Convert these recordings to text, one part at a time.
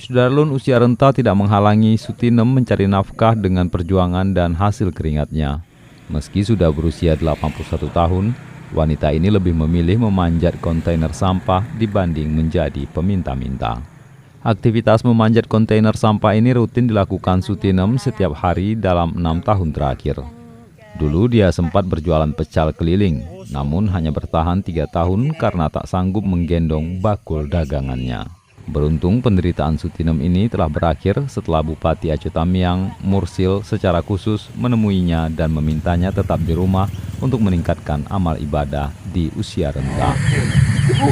Sudarlun usia renta tidak menghalangi Sutinem mencari nafkah dengan perjuangan dan hasil keringatnya. Meski sudah berusia 81 tahun, wanita ini lebih memilih memanjat kontainer sampah dibanding menjadi peminta-minta. Aktivitas memanjat kontainer sampah ini rutin dilakukan Sutinem setiap hari dalam 6 tahun terakhir. Dulu dia sempat berjualan pecal keliling, namun hanya bertahan 3 tahun karena tak sanggup menggendong bakul dagangannya. Beruntung penderitaan Sutinem ini telah berakhir setelah Bupati Aceh Tamiang, Mursil, secara khusus menemuinya dan memintanya tetap di rumah untuk meningkatkan amal ibadah di usia renta. Ibu,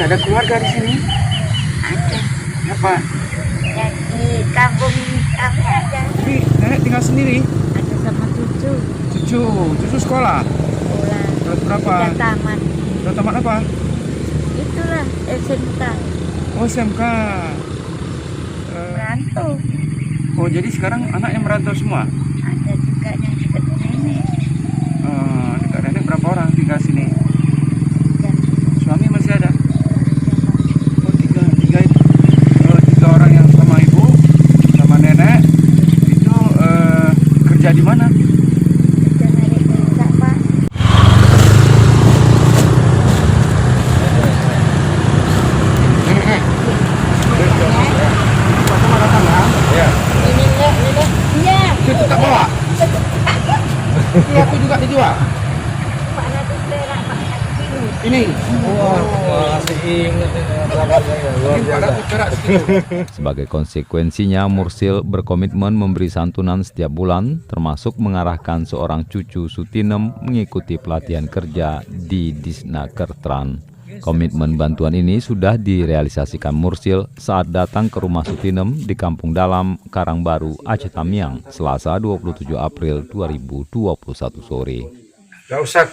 nggak ada keluarga di sini? Ada. Apa? Ya, di kampung kami ada. Tapi nenek tinggal sendiri? Ada sama cucu. Cucu sekolah? Sekolah. Kelas berapa? Udah tamat. Udah tamat apa? Itulah SMK. Oh, SMK. Merantau. Oh, jadi sekarang anaknya merantau semua? Ada juga yang dekat nenek. Dekat nenek berapa orang tinggal sini? Dan Suami masih ada? sama Oh, tiga orang yang sama ibu, sama nenek, itu kerja di mana? kerja narik becak, Pak. Sama datang ya? Iya. Ini nenek. Iya. Itu tak bawa? Iya, aku juga dijual. Pak Nadi Perak, Pak Nadi. Ini. Masih ingat luar biasa. Sebagai konsekuensinya, Mursil berkomitmen memberi santunan setiap bulan, termasuk mengarahkan seorang cucu Sutinem mengikuti pelatihan kerja di Disnakertran. Komitmen bantuan ini sudah direalisasikan Mursil saat datang ke rumah Sutinem di Kampung Dalam, Karangbaru, Aceh Tamiang, Selasa 27 April 2021 sore. Gak usah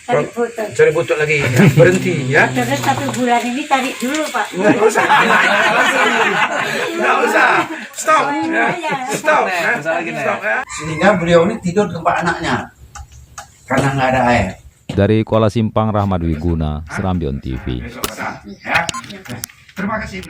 Tarik foto. cari butut lagi, ya. Berhenti ya. Terus 1 bulan ini tarik dulu, Pak. Nggak usah. Nggak usah. Stop. Ya. Stop. Ya. Stop ya. Sehingga beliau ini tidur di tempat anaknya karena nggak ada air. Dari Kuala Simpang, Rahmat Wiguna, Serambion TV. Besok ada. Ya. Terima kasih.